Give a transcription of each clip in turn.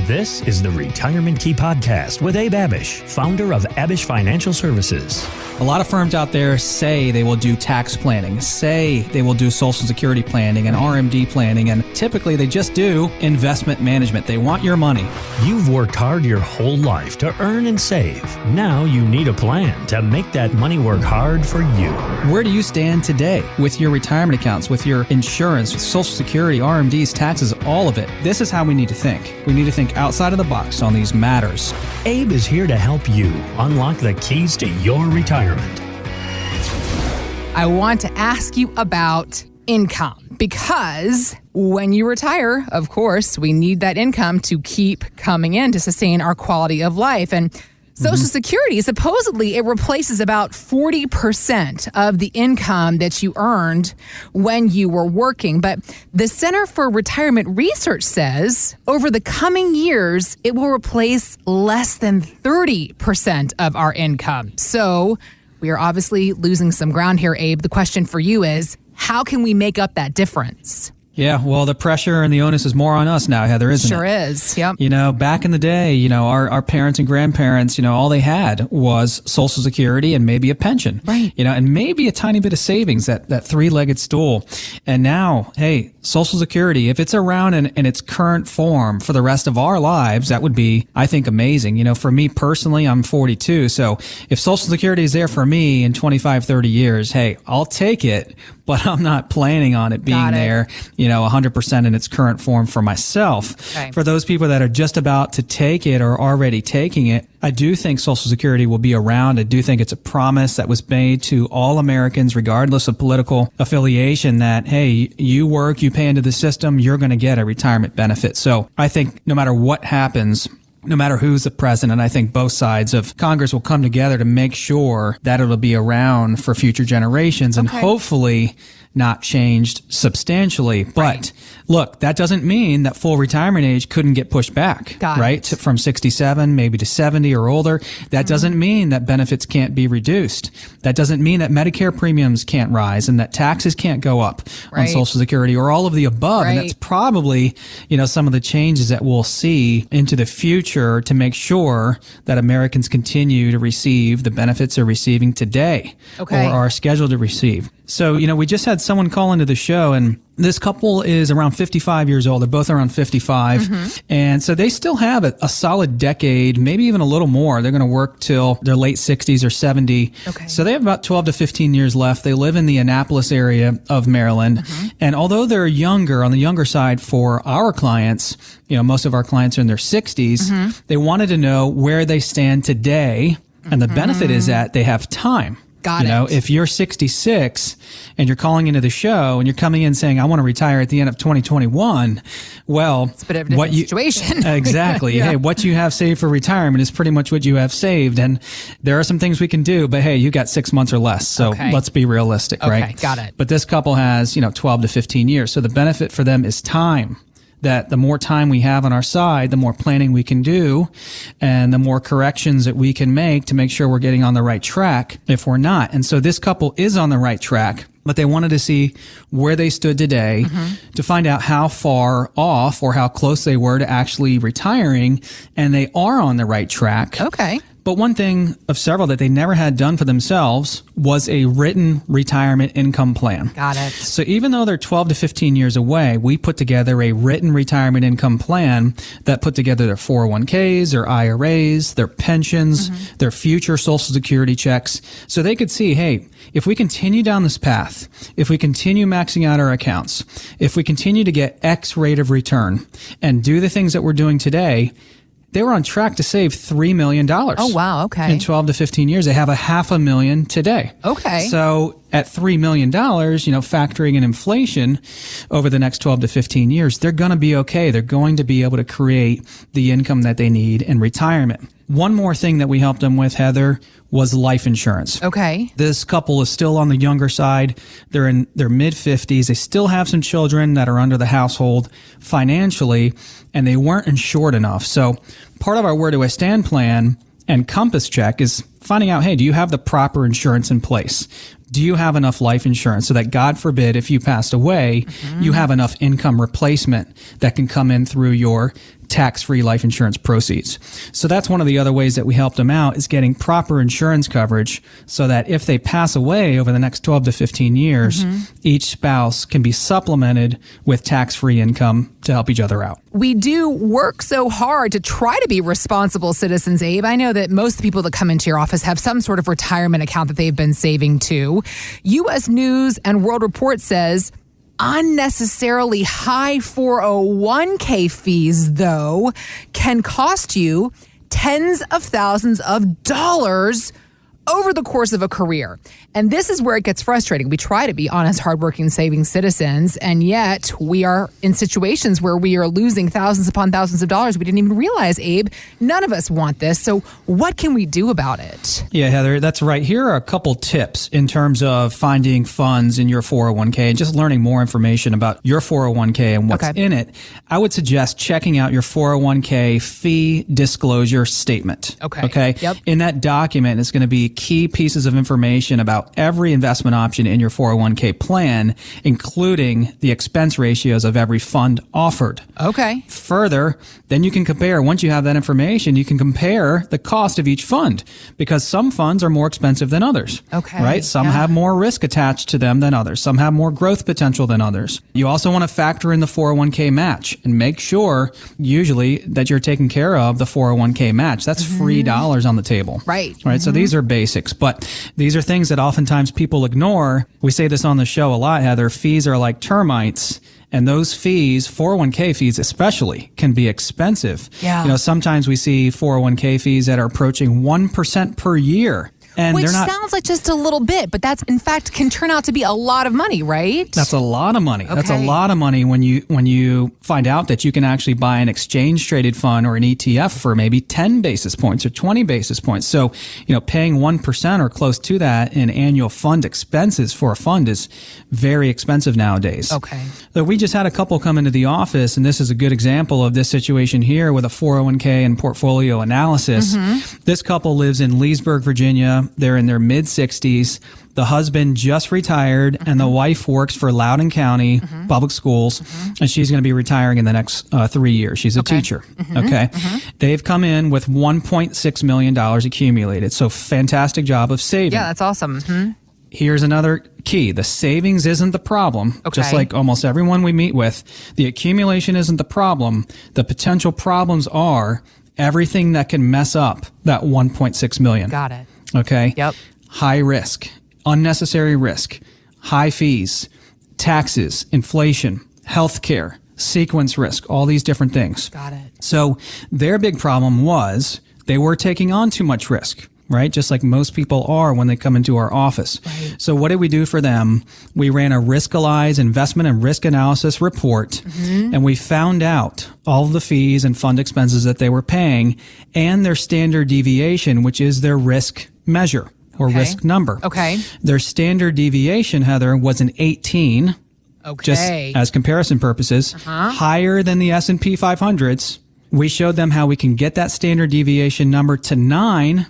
This is the Retirement Key Podcast with Abe Abish, founder of Abish Financial Services. A lot of firms out there say they will do tax planning, say they will do Social Security planning and RMD planning, and typically they just do investment management. They want your money. You've worked hard your whole life to earn and save. Now you need a plan to make that money work hard for you. Where do you stand today with your retirement accounts, with your insurance, with Social Security, RMDs, taxes, all of it? This is how we need to think. We need to think outside of the box on these matters. Abe is here to help you unlock the keys to your retirement. I want to ask you about income because when you retire, of course, we need that income to keep coming in to sustain our quality of life. And Social Security, supposedly it replaces about 40% of the income that you earned when you were working. But the Center for Retirement Research says over the coming years, it will replace less than 30% of our income. So we are obviously losing some ground here, Abe. The question for you is, how can we make up that difference? Yeah, well, the pressure and the onus is more on us now, Heather, isn't it? Sure is, yep. You know, back in the day, our parents and grandparents, all they had was Social Security and maybe a pension. Right. And maybe a tiny bit of savings, that three-legged stool. And now, hey, Social Security, if it's around in its current form for the rest of our lives, that would be, I think, amazing. For me personally, I'm 42, so if Social Security is there for me in 25, 30 years, hey, I'll take it, but I'm not planning on it being there, 100% in its current form for myself. Okay. For those people that are just about to take it or already taking it, I do think Social Security will be around. I do think it's a promise that was made to all Americans, regardless of political affiliation, that, hey, you work, you pay into the system, you're going to get a retirement benefit. So I think no matter what happens, no matter who's the president, I think both sides of Congress will come together to make sure that it'll be around for future generations and hopefully not changed substantially. But look, that doesn't mean that full retirement age couldn't get pushed back, right? From 67, maybe to 70 or older. That doesn't mean that benefits can't be reduced. That doesn't mean that Medicare premiums can't rise and that taxes can't go up on Social Security or all of the above. And that's probably, some of the changes that we'll see into the future to make sure that Americans continue to receive the benefits they're receiving today or are scheduled to receive. So, we just had someone call into the show, and this couple is around 55 years old. They're both around 55. And so they still have a solid decade, maybe even a little more. They're going to work till their late 60s or 70. So they have about 12 to 15 years left. They live in the Annapolis area of Maryland. And although they're younger, on the younger side for our clients, most of our clients are in their 60s, they wanted to know where they stand today. And the benefit is that they have time. If you're 66 and you're calling into the show and you're coming in saying, I want to retire at the end of 2021, well, it's a bit of a different situation. Exactly. Hey, what you have saved for retirement is pretty much what you have saved. And there are some things we can do, but hey, you got 6 months or less. So let's be realistic, right? Got it. But this couple has, 12 to 15 years. So the benefit for them is time. That the more time we have on our side, the more planning we can do and the more corrections that we can make to make sure we're getting on the right track if we're not. And so this couple is on the right track, but they wanted to see where they stood today to find out how far off or how close they were to actually retiring. And they are on the right track. But one thing of several that they never had done for themselves was a written retirement income plan. Got it. So even though they're 12 to 15 years away, we put together a written retirement income plan that put together their 401ks, their IRAs, their pensions, their future Social Security checks. So they could see, hey, if we continue down this path, if we continue maxing out our accounts, if we continue to get X rate of return and do the things that we're doing today, they were on track to save $3 million. Oh, wow. Okay. In 12 to 15 years. They have $500,000 today. Okay. So at $3 million, factoring in inflation over the next 12 to 15 years, they're going to be okay. They're going to be able to create the income that they need in retirement. One more thing that we helped them with, Heather, was life insurance. Okay. This couple is still on the younger side. They're in their mid-50s. They still have some children that are under the household financially, and they weren't insured enough. So part of our Where Do I Stand plan and Compass check is finding out, hey, do you have the proper insurance in place? Do you have enough life insurance so that, God forbid, if you passed away, you have enough income replacement that can come in through your tax-free life insurance proceeds? So that's one of the other ways that we helped them out, is getting proper insurance coverage so that if they pass away over the next 12 to 15 years, each spouse can be supplemented with tax-free income to help each other out. We do work so hard to try to be responsible citizens, Abe. I know that most people that come into your office have some sort of retirement account that they've been saving to. U.S. News and World Report says unnecessarily high 401k fees, though, can cost you tens of thousands of dollars over the course of a career. And this is where it gets frustrating. We try to be honest, hardworking, saving citizens, and yet we are in situations where we are losing thousands upon thousands of dollars we didn't even realize, Abe. None of us want this. So what can we do about it? Yeah, Heather, that's right. Here are a couple tips in terms of finding funds in your 401k and just learning more information about your 401k and what's in it. I would suggest checking out your 401k fee disclosure statement. Okay. Yep. In that document, it's going to be key pieces of information about every investment option in your 401k plan, including the expense ratios of every fund offered. Okay. Further, then you can compare, once you have that information, you can compare the cost of each fund, because some funds are more expensive than others. Okay. Right? Some have more risk attached to them than others. Some have more growth potential than others. You also want to factor in the 401k match and make sure, usually, that you're taking care of the 401k match. That's free dollars on the table. Right. So these are basics, but these are things that oftentimes people ignore. We say this on the show a lot, Heather. Fees are like termites. And those fees, 401k fees especially, can be expensive. Yeah. Sometimes we see 401k fees that are approaching 1% per year. And Which they're not, sounds like just a little bit, but that's in fact can turn out to be a lot of money, right? That's a lot of money. Okay. That's a lot of money when you find out that you can actually buy an exchange traded fund or an ETF for maybe 10 basis points or 20 basis points. So, paying 1% or close to that in annual fund expenses for a fund is very expensive nowadays. Okay. So we just had a couple come into the office, and this is a good example of this situation here with a 401k and portfolio analysis. This couple lives in Leesburg, Virginia. They're in their mid-60s. The husband just retired, and the wife works for Loudoun County Public Schools, and she's going to be retiring in the next 3 years. She's a teacher. They've come in with $1.6 million accumulated, so fantastic job of saving. Yeah, that's awesome. Here's another key. The savings isn't the problem. Just like almost everyone we meet with, the accumulation isn't the problem. The potential problems are everything that can mess up that $1.6 million. Got it. Okay? Yep. High risk, unnecessary risk, high fees, taxes, inflation, healthcare, sequence risk, all these different things. Got it. So their big problem was they were taking on too much risk, right? Just like most people are when they come into our office. Right. So what did we do for them? We ran a Riskalyze investment and risk analysis report, and we found out all of the fees and fund expenses that they were paying and their standard deviation, which is their risk measure or risk number. Okay. Their standard deviation, Heather, was an 18. Just as comparison purposes, higher than the S&P 500s. We showed them how we can get that standard deviation number to 9,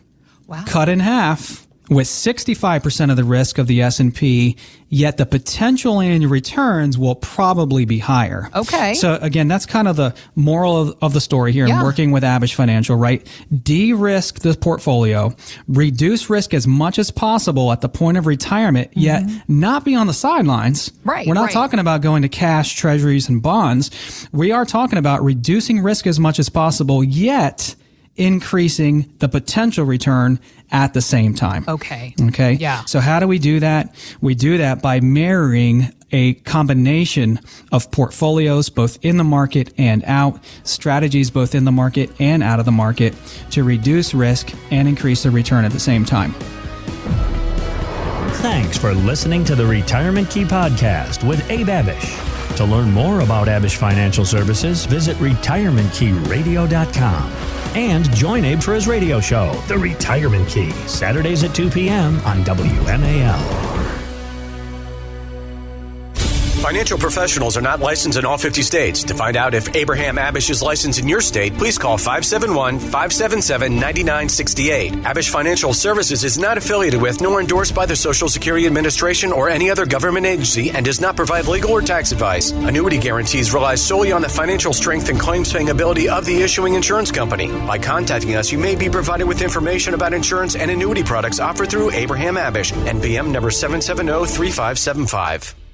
cut in half, with 65% of the risk of the S&P, yet the potential annual returns will probably be higher. Okay. So again, that's kind of the moral of the story here in working with Abish Financial, right? De-risk the portfolio, reduce risk as much as possible at the point of retirement, yet not be on the sidelines. Right. We're not talking about going to cash, treasuries, and bonds. We are talking about reducing risk as much as possible, yet increasing the potential return at the same time. Okay. Yeah. So how do we do that? We do that by marrying a combination of portfolios both in the market and out, strategies both in the market and out of the market to reduce risk and increase the return at the same time. Thanks for listening to the Retirement Key Podcast with Abe Abish. To learn more about Abish Financial Services, visit retirementkeyradio.com. And join Abe for his radio show, The Retirement Key, Saturdays at 2 p.m. on WMAL. Financial professionals are not licensed in all 50 states. To find out if Abraham Abish is licensed in your state, please call 571-577-9968. Abish Financial Services is not affiliated with nor endorsed by the Social Security Administration or any other government agency and does not provide legal or tax advice. Annuity guarantees rely solely on the financial strength and claims paying ability of the issuing insurance company. By contacting us, you may be provided with information about insurance and annuity products offered through Abraham Abish, NPM number 7703575.